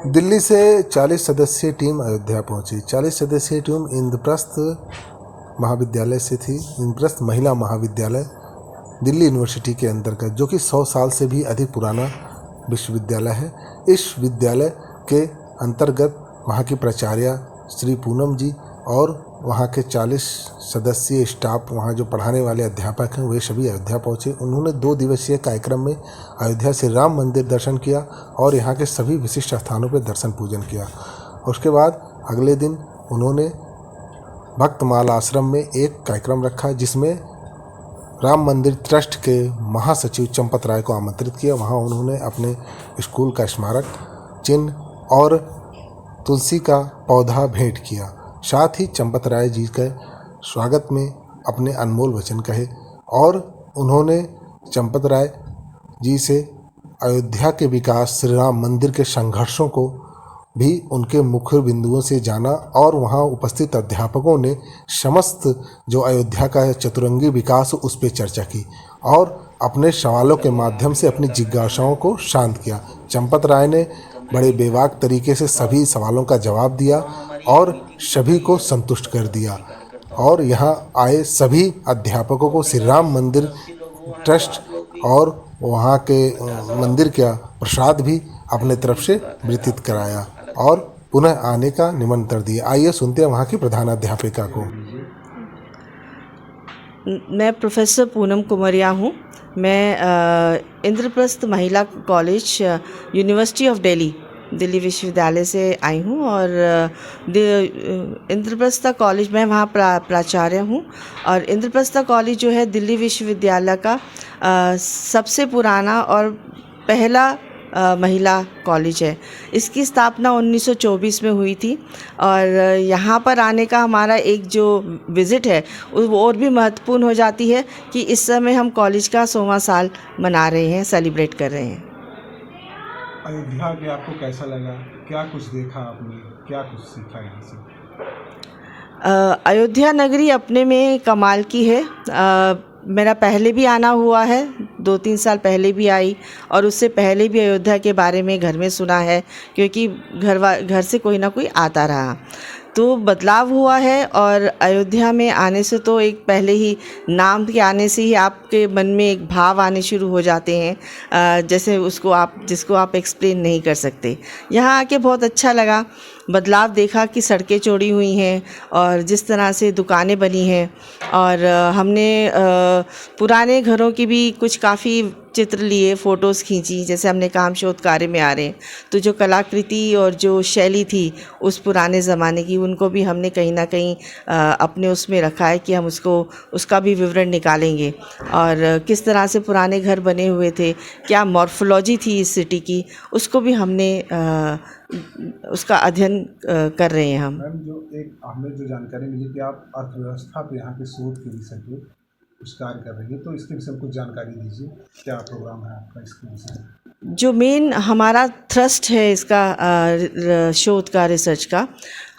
दिल्ली से 40 सदस्यीय टीम अयोध्या पहुंची। 40 सदस्यीय टीम इंद्रप्रस्थ महाविद्यालय से थी। इंद्रप्रस्थ महिला महाविद्यालय दिल्ली यूनिवर्सिटी के अंतर्गत, जो कि 100 साल से भी अधिक पुराना विश्वविद्यालय है। इस विद्यालय के अंतर्गत वहाँ की प्राचार्य श्री पूनम जी और वहाँ के 40 सदस्यीय स्टाफ, वहाँ जो पढ़ाने वाले अध्यापक हैं, वे सभी अयोध्या पहुँचे। उन्होंने 2 दिवसीय कार्यक्रम में अयोध्या से राम मंदिर दर्शन किया और यहाँ के सभी विशिष्ट स्थानों पर दर्शन पूजन किया। उसके बाद अगले दिन उन्होंने भक्तमाल आश्रम में एक कार्यक्रम रखा, जिसमें राम मंदिर ट्रस्ट के महासचिव चंपत राय को आमंत्रित किया। वहाँ उन्होंने अपने स्कूल का स्मारक चिन्ह और तुलसी का पौधा भेंट किया। साथ ही चंपत राय जी के स्वागत में अपने अनमोल वचन कहे और उन्होंने चंपत राय जी से अयोध्या के विकास, श्री राम मंदिर के संघर्षों को भी उनके मुख्य बिंदुओं से जाना और वहाँ उपस्थित अध्यापकों ने समस्त जो अयोध्या का चतुरंगी विकास उस पर चर्चा की और अपने सवालों के माध्यम से अपनी जिज्ञासाओं को शांत किया। चंपत राय ने बड़े बेबाक तरीके से सभी सवालों का जवाब दिया और सभी को संतुष्ट कर दिया और यहाँ आए सभी अध्यापकों को श्री राम मंदिर ट्रस्ट और वहाँ के मंदिर का प्रसाद भी अपने तरफ से वितरित कराया और पुनः आने का निमंत्रण दिया। आइए सुनते हैं वहाँ की प्रधानाध्यापिका को। मैं प्रोफेसर पूनम कुमरिया हूँ। मैं इंद्रप्रस्थ महिला कॉलेज, यूनिवर्सिटी ऑफ दिल्ली विश्वविद्यालय से आई हूँ और इंद्रप्रस्थ कॉलेज में वहाँ प्राचार्य हूँ। और इंद्रप्रस्थ कॉलेज जो है दिल्ली विश्वविद्यालय का सबसे पुराना और पहला महिला कॉलेज है। इसकी स्थापना 1924 में हुई थी और यहाँ पर आने का हमारा एक जो विज़िट है वो और भी महत्वपूर्ण हो जाती है कि इस समय हम कॉलेज का 100वां साल मना रहे हैं, सेलिब्रेट कर रहे हैं। अयोध्या के आपको कैसा लगा? क्या कुछ देखा आपने? क्या कुछ सीखा यहाँ से? अयोध्या नगरी अपने में कमाल की है। मेरा पहले भी आना हुआ है, 2-3 साल पहले भी आई और उससे पहले भी अयोध्या के बारे में घर में सुना है, क्योंकि घर से कोई ना कोई आता रहा। तो बदलाव हुआ है और अयोध्या में आने से तो एक पहले ही नाम के आने से ही आपके मन में एक भाव आने शुरू हो जाते हैं, जैसे जिसको आप एक्सप्लेन नहीं कर सकते। यहाँ आके बहुत अच्छा लगा, बदलाव देखा कि सड़कें चौड़ी हुई हैं और जिस तरह से दुकानें बनी हैं और हमने पुराने घरों की भी कुछ काफ़ी चित्र लिए, फ़ोटोज़ खींची। जैसे हमने कहा हम शोध कार्य में आ रहे हैं, तो जो कलाकृति और जो शैली थी उस पुराने ज़माने की, उनको भी हमने कहीं ना कहीं अपने उसमें रखा है कि हम उसका भी विवरण निकालेंगे और किस तरह से पुराने घर बने हुए थे, क्या मॉर्फोलॉजी थी इस सिटी की, उसको भी हमने उसका अध्ययन कर रहे हैं हम। मैम, हमें जो जानकारी मिली कि आप अर्थव्यवस्था पे यहाँ के शोध के विषय पे कुछ कार्य कर रही है, तो इसके विषय में कुछ जानकारी दीजिए। क्या प्रोग्राम है आपका इसके विषय में? जो मेन हमारा थ्रस्ट है इसका शोध का, रिसर्च का,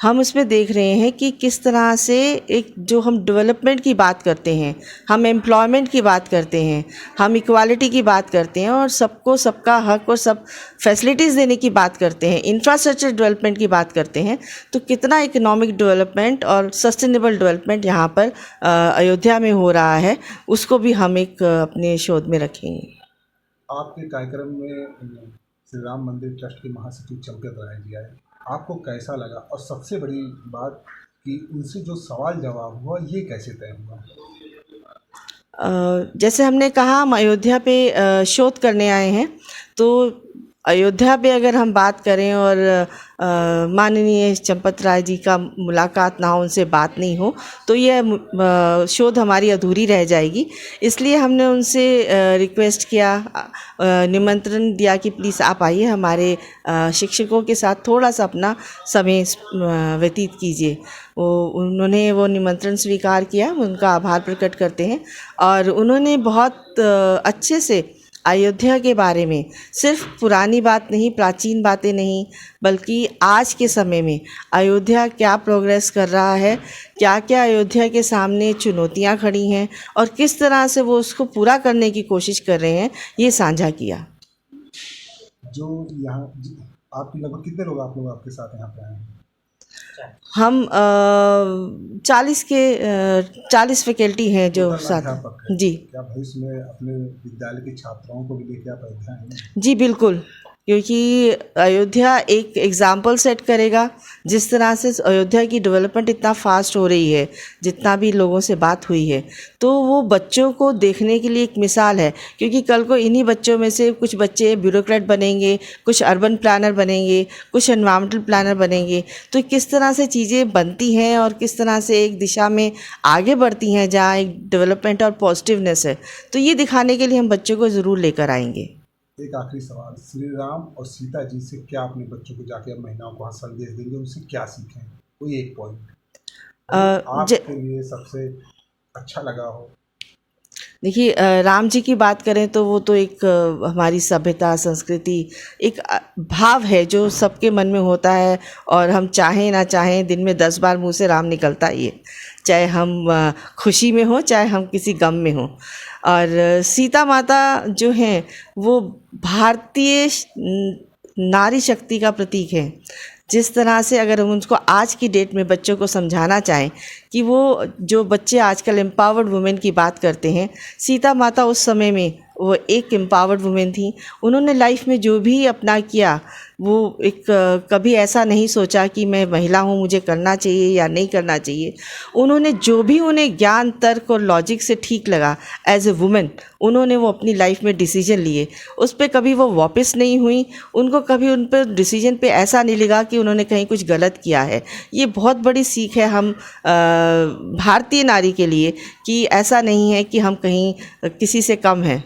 हम उसमें देख रहे हैं कि किस तरह से एक जो हम डेवलपमेंट की बात करते हैं, हम एम्प्लॉयमेंट की बात करते हैं, हम इक्वालिटी की बात करते हैं और सबको सबका हक और सब फैसिलिटीज़ देने की बात करते हैं, इंफ्रास्ट्रक्चर डेवलपमेंट की बात करते हैं, तो कितना इकोनॉमिक डेवलपमेंट और सस्टेनेबल डेवलपमेंट यहाँ पर अयोध्या में हो रहा है, उसको भी हम एक अपने शोध में रखेंगे। आपके कार्यक्रम में श्री राम मंदिर ट्रस्ट के महासचिव चंपत राय जी आए, आपको कैसा लगा? और सबसे बड़ी बात कि उनसे जो सवाल जवाब हुआ ये कैसे तय हुआ? जैसे हमने कहा हम अयोध्या पे शोध करने आए हैं, तो अयोध्या पे अगर हम बात करें और माननीय चंपत राय जी का मुलाकात ना हो, उनसे बात नहीं हो, तो यह शोध हमारी अधूरी रह जाएगी। इसलिए हमने उनसे रिक्वेस्ट किया, निमंत्रण दिया कि प्लीज़ आप आइए, हमारे शिक्षकों के साथ थोड़ा सा अपना समय व्यतीत कीजिए। उन्होंने वो निमंत्रण स्वीकार किया, उनका आभार प्रकट करते हैं और उन्होंने बहुत अच्छे से अयोध्या के बारे में सिर्फ पुरानी बात नहीं, प्राचीन बातें नहीं, बल्कि आज के समय में अयोध्या क्या प्रोग्रेस कर रहा है, क्या क्या अयोध्या के सामने चुनौतियां खड़ी हैं और किस तरह से वो उसको पूरा करने की कोशिश कर रहे हैं, ये साझा किया। जो यहाँ आपकी लगभग कितने लोग आप लोग आपके साथ यहाँ पे आए हैं? हम 40 फैकल्टी हैं जो टोटल साथ अध्यापक हैं। जी क्या भविष्य में अपने विद्यालय की छात्राओं को भी लेके आप अयोध्या आएंगे? जी बिल्कुल, क्योंकि अयोध्या एक एग्ज़ाम्पल सेट करेगा। जिस तरह से अयोध्या की डेवलपमेंट इतना फास्ट हो रही है, जितना भी लोगों से बात हुई है, तो वो बच्चों को देखने के लिए एक मिसाल है। क्योंकि कल को इन्हीं बच्चों में से कुछ बच्चे ब्यूरोक्रेट बनेंगे, कुछ अर्बन प्लानर बनेंगे, कुछ एनवायरमेंटल प्लानर बनेंगे। तो किस तरह से चीज़ें बनती हैं और किस तरह से एक दिशा में आगे बढ़ती हैं जहाँ एक डेवलपमेंट और पॉजिटिवनेस है, तो ये दिखाने के लिए हम बच्चों को ज़रूर लेकर आएंगे। एक आखिरी सवाल, श्री राम और सीता जी से क्या अपने बच्चों को जाके अब महिलाओं को वहाँ संदेश देंगे, उनसे क्या सीखें? कोई एक पॉइंट आपके लिए सबसे अच्छा लगा हो। देखिए, राम जी की बात करें तो वो तो एक हमारी सभ्यता, संस्कृति, एक भाव है जो सबके मन में होता है। और हम चाहें ना चाहें दिन में 10 बार मुंह से राम निकलता ही है, चाहे हम खुशी में हो चाहे हम किसी गम में हो। और सीता माता जो हैं वो भारतीय नारी शक्ति का प्रतीक है। जिस तरह से अगर हम उनको आज की डेट में बच्चों को समझाना चाहें कि वो जो बच्चे आजकल एम्पावर्ड वुमेन की बात करते हैं, सीता माता उस समय में वो एक एम्पावर्ड वुमेन थी। उन्होंने लाइफ में जो भी अपना किया वो एक कभी ऐसा नहीं सोचा कि मैं महिला हूँ, मुझे करना चाहिए या नहीं करना चाहिए। उन्होंने जो भी उन्हें ज्ञान, तर्क और लॉजिक से ठीक लगा एज ए वुमेन, उन्होंने वो अपनी लाइफ में डिसीजन लिए। उस पर कभी वो वापस नहीं हुई। उनको कभी उन पर डिसीजन पे ऐसा नहीं लगा कि उन्होंने कहीं कुछ गलत किया है। ये बहुत बड़ी सीख है हम भारतीय नारी के लिए कि ऐसा नहीं है कि हम कहीं किसी से कम हैं।